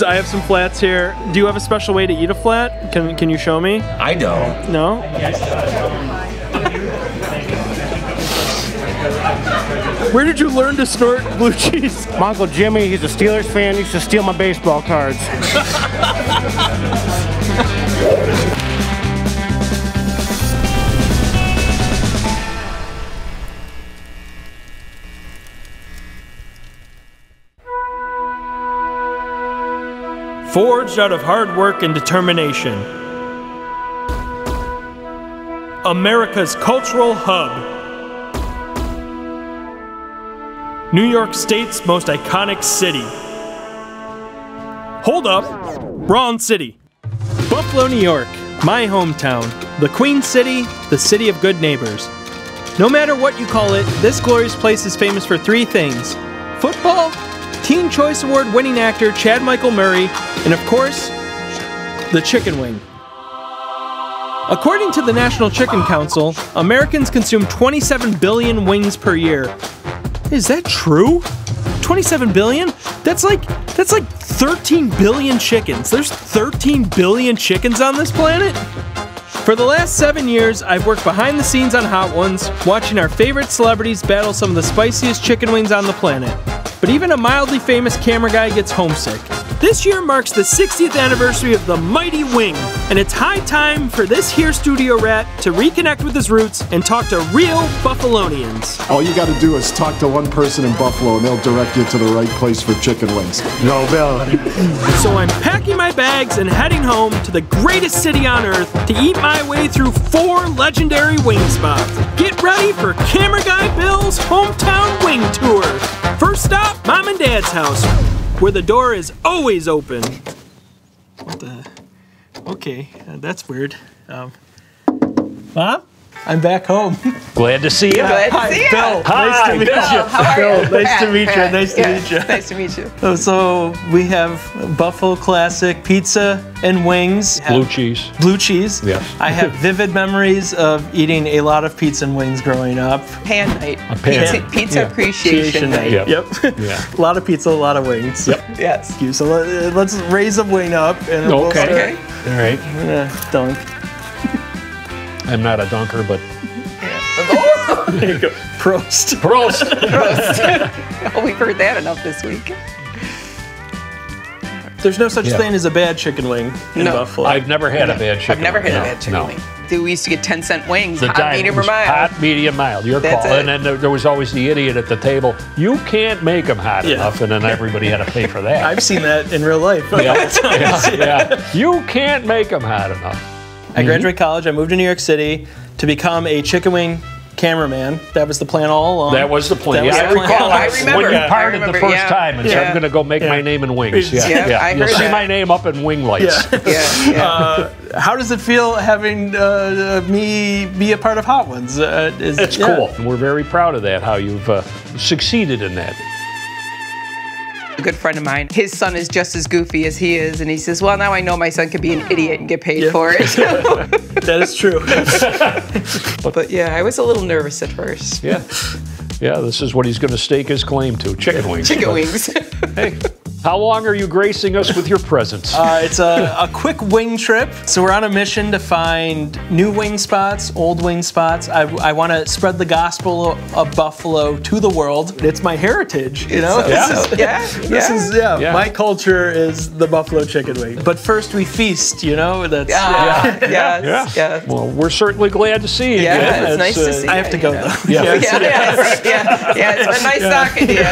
I have some flats here. Do you have a special way to eat a flat? Can you show me? I don't. No? Where did you learn to snort blue cheese? My Uncle Jimmy, he's a Steelers fan, he used to steal my baseball cards. Forged out of hard work and determination. America's cultural hub. New York State's most iconic city. Hold up, wrong city. Buffalo, New York, my hometown. The Queen City, the city of good neighbors. No matter what you call it, this glorious place is famous for three things: football, Teen Choice Award winning actor Chad Michael Murray, and of course, the chicken wing. According to the National Chicken Council, Americans consume 27 billion wings per year. Is that true? 27 billion? That's like 13 billion chickens. There's 13 billion chickens on this planet? For the last 7 years, I've worked behind the scenes on Hot Ones, watching our favorite celebrities battle some of the spiciest chicken wings on the planet. But even a mildly famous camera guy gets homesick. This year marks the 60th anniversary of the mighty Wing, and it's high time for this here studio rat to reconnect with his roots and talk to real Buffalonians. All you gotta do is talk to one person in Buffalo and they'll direct you to the right place for chicken wings. No, Bill. So I'm packing my bags and heading home to the greatest city on earth to eat my way through 4 legendary wing spots. Get ready for Camera Guy Bill's hometown wing tour. First stop, Mom and Dad's house, where the door is always open. What the? Okay, that's weird. Mom? I'm back home. Glad to see you. Glad to see you. Bill, Hi, nice to meet Bill. you. How are Bill, you? nice to meet you. Nice to Yeah, meet you. Nice to meet you. So we have Buffalo Classic pizza and wings. Blue cheese. Blue cheese. Yes. I have vivid memories of eating a lot of pizza and wings growing up. Pan night. Pizza Yeah. appreciation night. Yep. Yep. Yeah. A lot of pizza, a lot of wings. Yep. Yes. So let's raise a wing up and we'll start. Okay. All right. Dunk. I'm not a dunker, but There you go. Prost. Prost. Oh, we've heard that enough this week. There's no such Yeah. thing as a bad chicken wing in No. Buffalo. I've never had a bad chicken. I've never had wing. a bad chicken No. wing. Dude, we used to get 10-cent wings, The hot, medium, or diamonds, mild. hot, medium, mild. Your That's call. it. And then there was always the idiot at the table. You can't make them hot Yeah. enough, and then everybody had to pay for that. I've seen that in real life. yeah. You can't make them hot enough. I graduated college. I moved to New York City to become a chicken wing cameraman. That was the plan all along. That was the plan. That was Yeah, the plan. Oh, I remember. When you I parted remember, the first yeah. time and said, Yeah. I'm going to go make my name in wings. Yeah, Yeah, I You'll heard see that. my name up in wing lights. Yeah. How does it feel having me be a part of Hot Ones? It's cool. We're very proud of that, how you've succeeded in that. A good friend of mine, his son is just as goofy as he is, and he says, well, now I know my son could be an idiot and get paid for it. That is true. But yeah, I was a little nervous at first. Yeah. Yeah, this is what he's going to stake his claim to, chicken wings. Chicken wings. Hey, how long are you gracing us with your presence? It's a quick wing trip. So we're on a mission to find new wing spots, old wing spots. I want to spread the gospel of Buffalo to the world. It's my heritage, you know? This is my culture is the Buffalo chicken wing. But first we feast, you know? That's Yeah. Well, we're certainly glad to see you Yeah, again. it's nice to see you. I have to go though. Yeah. It's been nice talking to you.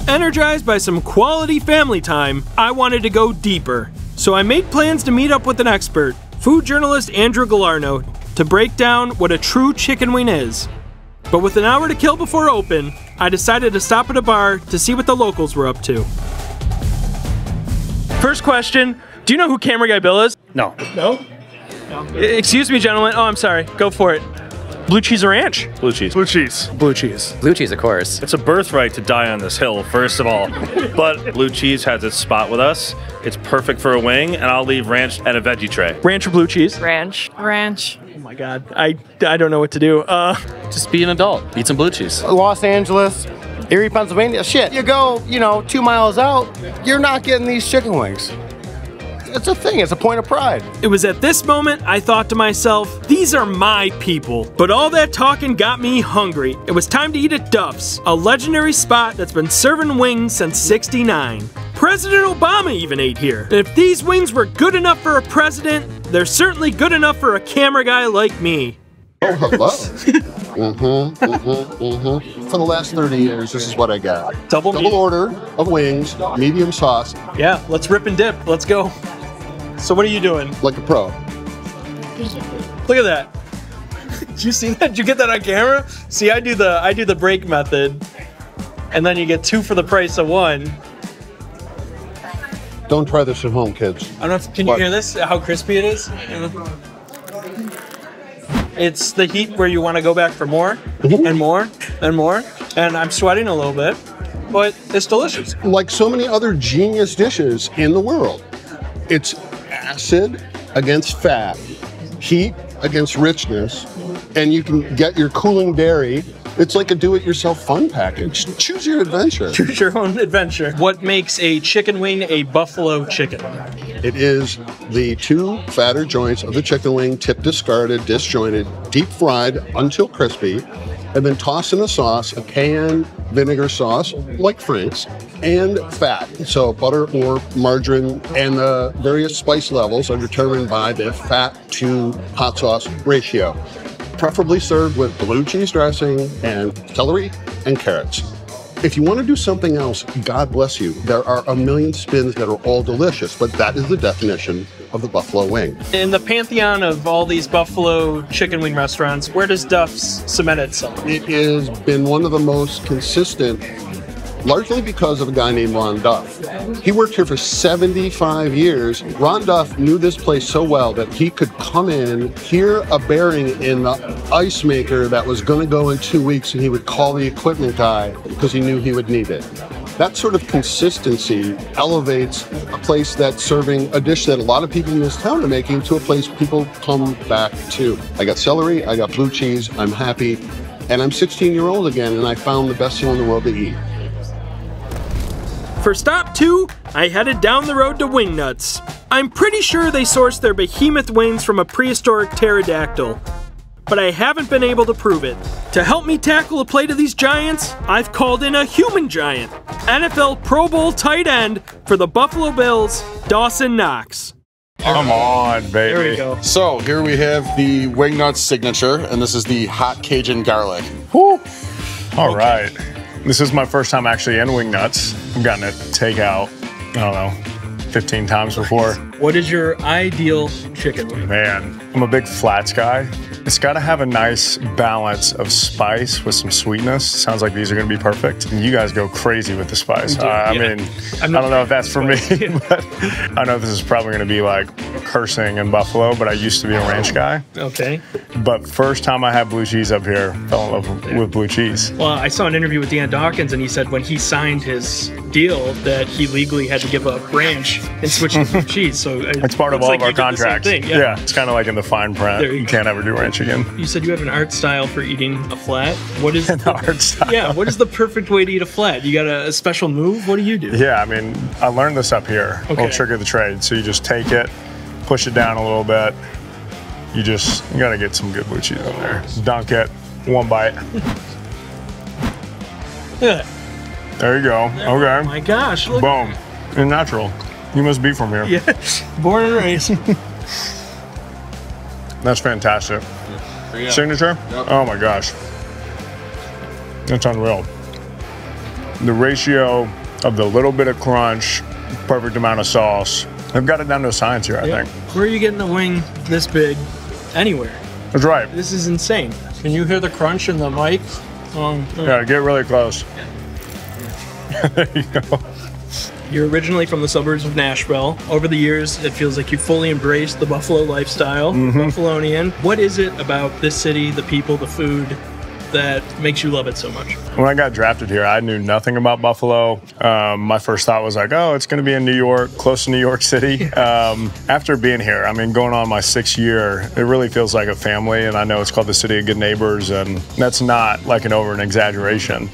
Energized by some quality family time, I wanted to go deeper. So I made plans to meet up with an expert, food journalist Andrew Galarno, to break down what a true chicken wing is. But with an hour to kill before open, I decided to stop at a bar to see what the locals were up to. First question, do you know who Camera Guy Bill is? No. No? Excuse me, gentlemen. Oh, I'm sorry. Go for it. Blue cheese or ranch? Blue cheese. Blue cheese. Blue cheese. Blue cheese, of course. It's a birthright to die on this hill, first of all. But blue cheese has its spot with us. It's perfect for a wing, and I'll leave ranch and a veggie tray. Ranch or blue cheese? Ranch. Oh my God, I don't know what to do. Just be an adult. Eat some blue cheese. Los Angeles, Erie, Pennsylvania. Shit, you go, 2 miles out, you're not getting these chicken wings. It's a thing, it's a point of pride. It was at this moment I thought to myself, these are my people. But all that talking got me hungry. It was time to eat at Duff's, a legendary spot that's been serving wings since '69. President Obama even ate here. And if these wings were good enough for a president, they're certainly good enough for a camera guy like me. Oh, hello. For the last 30 years, this is what I got. Double order of wings, medium sauce. Yeah, let's rip and dip. Let's go. So what are you doing? Like a pro. Look at that. Did you see that? Did you get that on camera? See, I do the break method, and then you get 2 for the price of 1. Don't try this at home, kids. I don't know if, can you hear this? How crispy it is? It's the heat where you want to go back for more and more and more. And I'm sweating a little bit, but it's delicious. Like so many other genius dishes in the world, it's acid against fat, heat against richness, and you can get your cooling dairy. It's like a do-it-yourself fun package. Choose your adventure. Choose your own adventure. What makes a chicken wing a buffalo chicken? It is the 2 fatter joints of the chicken wing, tip discarded, disjointed, deep fried until crispy, and then tossed in a sauce, a cayenne vinegar sauce, like Frank's, and fat. So butter or margarine, and the various spice levels are determined by the fat to hot sauce ratio. Preferably served with blue cheese dressing and celery and carrots. If you want to do something else, God bless you. There are a million spins that are all delicious, but that is the definition of the buffalo wing. In the pantheon of all these buffalo chicken wing restaurants, where does Duff's cement itself? It has been one of the most consistent, largely because of a guy named Ron Duff. He worked here for 75 years. Ron Duff knew this place so well that he could come in, hear a bearing in the ice maker that was going to go in 2 weeks, and he would call the equipment guy because he knew he would need it. That sort of consistency elevates a place that's serving a dish that a lot of people in this town are making to a place people come back to. I got celery, I got blue cheese, I'm happy, and I'm 16-year-old again, and I found the best thing in the world to eat. For stop 2, I headed down the road to Wingnuts. I'm pretty sure they sourced their behemoth wings from a prehistoric pterodactyl, but I haven't been able to prove it. To help me tackle a plate of these giants, I've called in a human giant, NFL Pro Bowl tight end for the Buffalo Bills, Dawson Knox. Come on, baby. There we go. So here we have the Wingnuts signature, and this is the hot Cajun garlic. Woo! All right. This is my first time actually in Wingnuts. I've gotten it takeout, I don't know, 15 times before. What is your ideal chicken wing? Man, I'm a big flats guy. It's got to have a nice balance of spice with some sweetness. Sounds like these are going to be perfect. And you guys go crazy with the spice. I mean, I don't know if that's for me, but I know this is probably going to be like cursing in Buffalo, but I used to be a ranch guy. Okay. But first time I had blue cheese up here, fell in love with blue cheese. Well, I saw an interview with Dan Dawkins, and he said when he signed his deal that he legally had to give up ranch and switch to blue cheese. So it's part of all of our contracts. Yeah, it's kind of like in the fine print. You can't ever do ranch again. You said you have an art style for eating a flat. What is an art style? Yeah, what is the perfect way to eat a flat? You got a special move? What do you do? Yeah, I mean, I learned this up here. Okay. Little trick of the trade. So you just take it, push it down a little bit. You got to get some good blue cheese on there. Dunk it, 1 bite. Yeah. There you go. Okay. Oh my gosh. Look. Boom. And natural. You must be from here. Yeah. Born and raised. That's fantastic. Signature? Yep. Oh my gosh. That's unreal. The ratio of the little bit of crunch, perfect amount of sauce. I've got it down to a science here, I think. Where are you getting a wing this big anywhere? That's right. This is insane. Can you hear the crunch in the mic? Yeah, get really close. There you go. You're originally from the suburbs of Nashville. Over the years, it feels like you fully embraced the Buffalo lifestyle, Buffalonian. What is it about this city, the people, the food, that makes you love it so much? When I got drafted here, I knew nothing about Buffalo. My first thought was like, oh, it's going to be in New York, close to New York City. After being here, I mean, going on my 6th year, it really feels like a family. And I know it's called the City of Good Neighbors, and that's not like an exaggeration.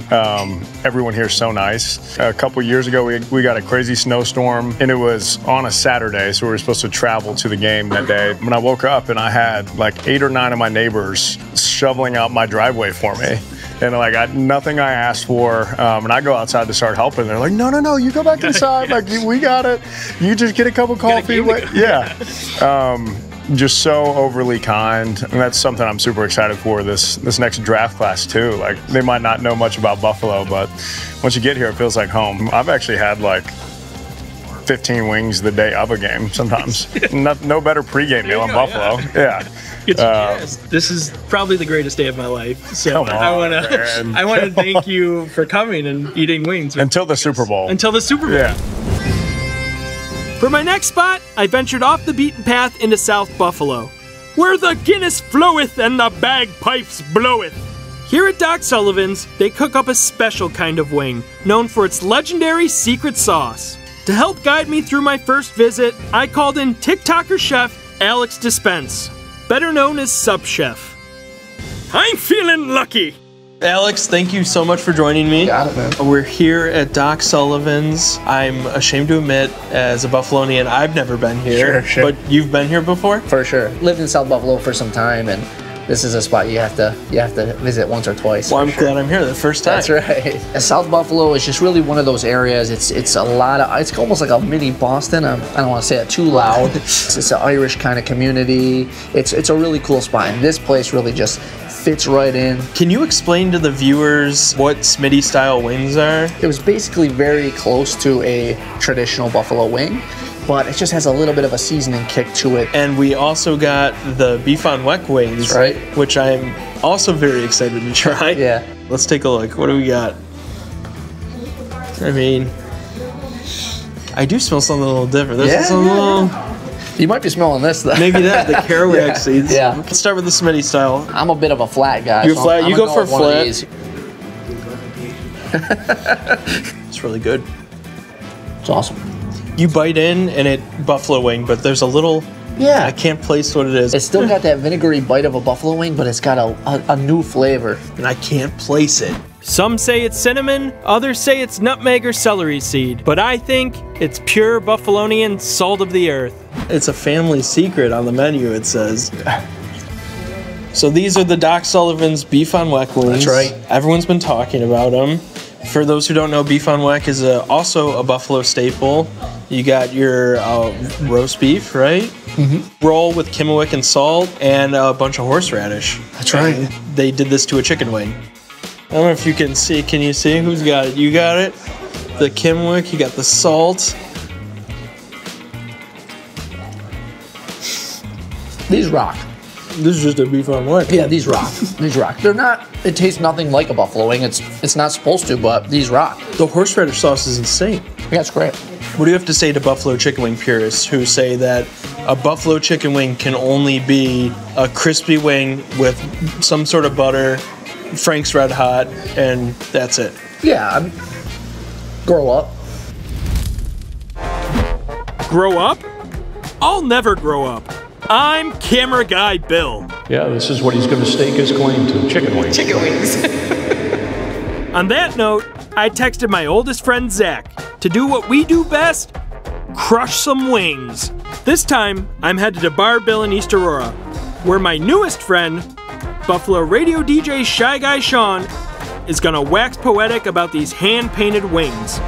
Everyone here is so nice. A couple years ago, we got a crazy snowstorm, and it was on a Saturday, so we were supposed to travel to the game that day. When I woke up, and I had like 8 or 9 of my neighbors shoveling out my driveway for me. And like nothing I asked for, and I go outside to start helping. They're like, no, you go back inside. Like we got it. You just get a cup of coffee. Yeah, just so overly kind, and that's something I'm super excited for this next draft class too. Like they might not know much about Buffalo, but once you get here, it feels like home. I've actually had like 15 wings the day of a game sometimes. No better pregame meal in Buffalo. Yeah. This is probably the greatest day of my life. So I want to thank you for coming and eating wings. Until the Super Bowl. Until the Super Bowl. Yeah. For my next spot, I ventured off the beaten path into South Buffalo, where the Guinness floweth and the bagpipes bloweth. Here at Doc Sullivan's, they cook up a special kind of wing, known for its legendary secret sauce. To help guide me through my first visit, I called in TikToker chef Alex Dispense, better known as Sub Chef. I'm feeling lucky! Alex, thank you so much for joining me. Got it, man. We're here at Doc Sullivan's. I'm ashamed to admit, as a Buffalonian, I've never been here. Sure. But you've been here before? For sure. Lived in South Buffalo for some time, and this is a spot you have to visit once or twice. Well, I'm glad I'm here the first time. That's right. South Buffalo is just really one of those areas. It's almost like a mini Boston. I don't want to say it too loud. It's an Irish kind of community. It's a really cool spot, and this place really just fits right in. Can you explain to the viewers what Smitty style wings are? It was basically very close to a traditional buffalo wing, but it just has a little bit of a seasoning kick to it. And we also got the beef on weck wings, That's right, which I'm also very excited to try. Yeah. Let's take a look. What do we got? I mean, I do smell something a little different. There's a little... You might be smelling this though. Maybe that, the caraway seeds. Yeah. Let's start with the Smitty style. I'm a bit of a flat guy. You're flat? You go for flat. It's really good. It's awesome. You bite in and it buffalo wing, but there's a little... Yeah. I can't place what it is. It's still got that vinegary bite of a buffalo wing, but it's got a new flavor. And I can't place it. Some say it's cinnamon, others say it's nutmeg or celery seed, but I think it's pure Buffalonian salt of the earth. It's a family secret on the menu, it says. So these are the Doc Sullivan's beef on weck wings. That's right. Everyone's been talking about them. For those who don't know, beef on weck is also a Buffalo staple. You got your roast beef, right? Mm-hmm. Roll with Kimmelwick and salt and a bunch of horseradish. That's right. And they did this to a chicken wing. I don't know if you can see. Can you see? Who's got it? You got it? The Kimwick, you got the salt. These rock. This is just a beef on weck. Yeah, these rock. These rock. They're not, it tastes nothing like a buffalo wing. It's not supposed to, but these rock. The horseradish sauce is insane. Yeah, it's great. What do you have to say to buffalo chicken wing purists who say that a buffalo chicken wing can only be a crispy wing with some sort of butter, Frank's Red Hot, and that's it? Yeah, grow up. Grow up? I'll never grow up. I'm camera guy Bill. Yeah, this is what he's going to stake his claim to, chicken wings. Chicken wings. On that note, I texted my oldest friend Zach to do what we do best, crush some wings. This time, I'm headed to Bar Bill in East Aurora, where my newest friend, Buffalo radio DJ Shy Guy Sean, is gonna wax poetic about these hand-painted wings.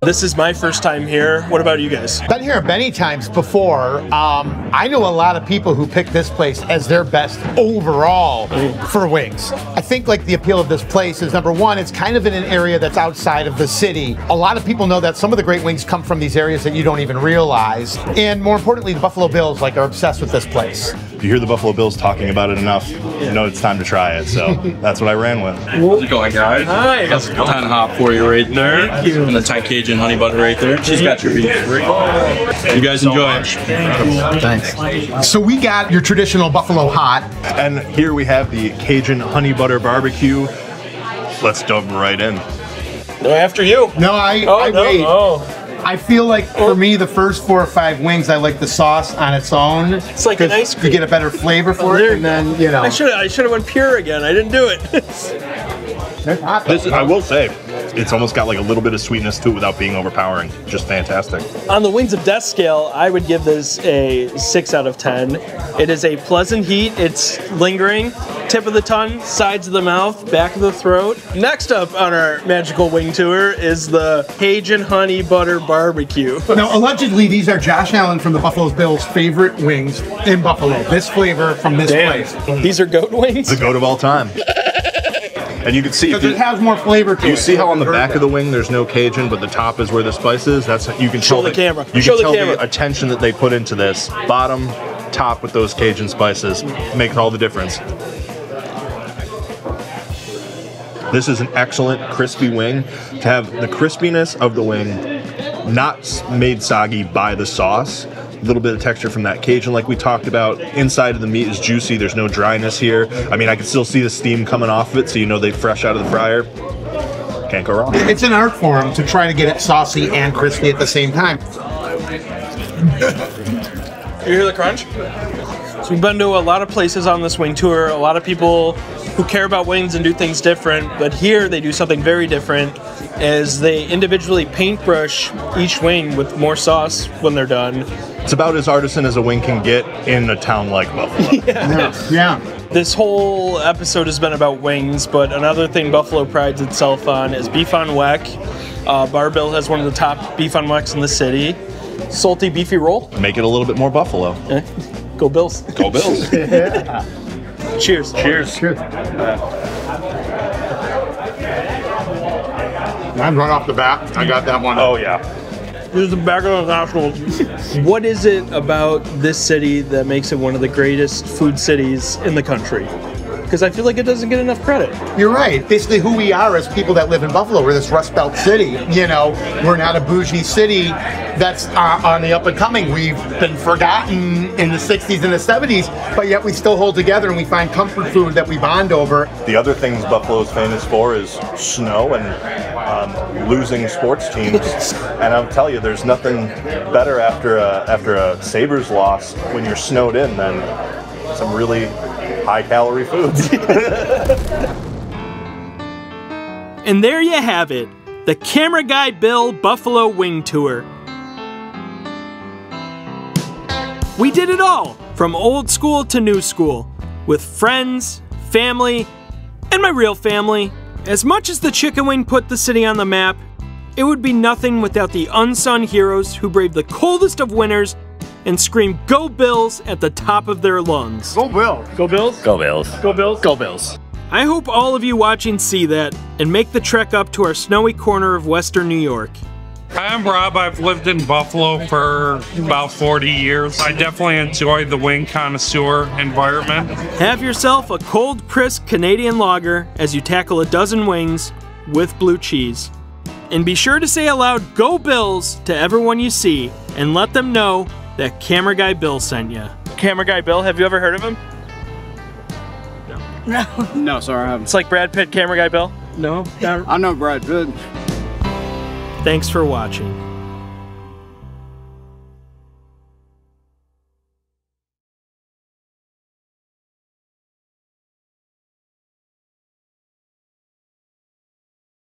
This is my first time here. What about you guys? Been here many times before. I know a lot of people who pick this place as their best overall for wings. I think like the appeal of this place is, number one, it's kind of in an area that's outside of the city. A lot of people know that some of the great wings come from these areas that you don't even realize. And more importantly, the Buffalo Bills are obsessed with this place. you hear the Buffalo Bills talking about it enough, you know it's time to try it. So that's what I ran with. How's it going, guys? Hi. Got some 10 hop for you right there. Thank you. And the Thai Cajun honey butter right there. She's got your beef. You guys enjoy it. Thanks. So we got your traditional Buffalo hot. And here we have the Cajun honey butter barbecue. Let's jump right in. No, after you. No, I wait. I feel like for me, the first 4 or 5 wings, I like the sauce on its own. It's like an ice cream. You get a better flavor for it, and then, you know. I should have went pure again. I didn't do it. This is, I will say, it's almost got like a little bit of sweetness to it without being overpowering. Just fantastic. On the Wings of Death scale, I would give this a 6 out of 10. It is a pleasant heat. It's lingering. Tip of the tongue, sides of the mouth, back of the throat. Next up on our magical wing tour is the Cajun honey butter barbecue. Now, allegedly, these are Josh Allen from the Buffalo Bills' favorite wings in Buffalo. This flavor from this place. These are goat wings? The goat of all time. And you can see because it has more flavor to it. You see how on the back of the wing there's no Cajun, but the top is where the spice is. That's you can show the camera. You can tell the attention that they put into this. Bottom, top with those Cajun spices make all the difference. This is an excellent crispy wing. To have the crispiness of the wing not made soggy by the sauce. A little bit of texture from that Cajun like we talked about. Inside of the meat is juicy. There's no dryness here. I mean, I can still see the steam coming off of it, so you know they're fresh out of the fryer. Can't go wrong. It's an art form to try to get it saucy and crispy at the same time. You hear the crunch? So we've been to a lot of places on this wing tour, a lot of people who care about wings and do things different, but here they do something very different as they individually paintbrush each wing with more sauce when they're done. It's about as artisan as a wing can get in a town like Buffalo. Yeah. This whole episode has been about wings, but another thing Buffalo prides itself on is beef on weck. Bar-Bill has one of the top beef on wecks in the city. Salty, beefy roll. Make it a little bit more Buffalo. Go Bills. Go Bills. Cheers. Cheers. Cheers. I'm right off the bat. I got that one. Oh, yeah. Here's the back of the Nationals. What is it about this city that makes it one of the greatest food cities in the country? Because I feel like it doesn't get enough credit. You're right. Basically, who we are as people that live in Buffalo, we're this Rust Belt city. You know, we're not a bougie city that's on the up and coming. We've been forgotten in the 60s and the 70s, but yet we still hold together and we find comfort food that we bond over. The other things Buffalo's famous for is snow and losing sports teams. And I'll tell you, there's nothing better after a Sabres loss when you're snowed in than some really high-calorie foods. And there you have it, the Camera Guy Bill Buffalo Wing Tour. We did it all, from old school to new school, with friends, family, and my real family. As much as the chicken wing put the city on the map, it would be nothing without the unsung heroes who braved the coldest of winters and scream "Go Bills" at the top of their lungs. Go Bills! Go Bills! Go Bills. Go Bills! Go Bills. I hope all of you watching see that and make the trek up to our snowy corner of Western New York. I'm Rob. I've lived in Buffalo for about 40 years. I definitely enjoy the wing connoisseur environment. Have yourself a cold, crisp Canadian lager as you tackle a dozen wings with blue cheese. And be sure to say aloud "Go Bills" to everyone you see and let them know that Camera Guy Bill sent you. Camera Guy Bill, have you ever heard of him? No. No, sorry, I haven't. It's like Brad Pitt, Camera Guy Bill? No. I know Brad Pitt. Thanks for watching.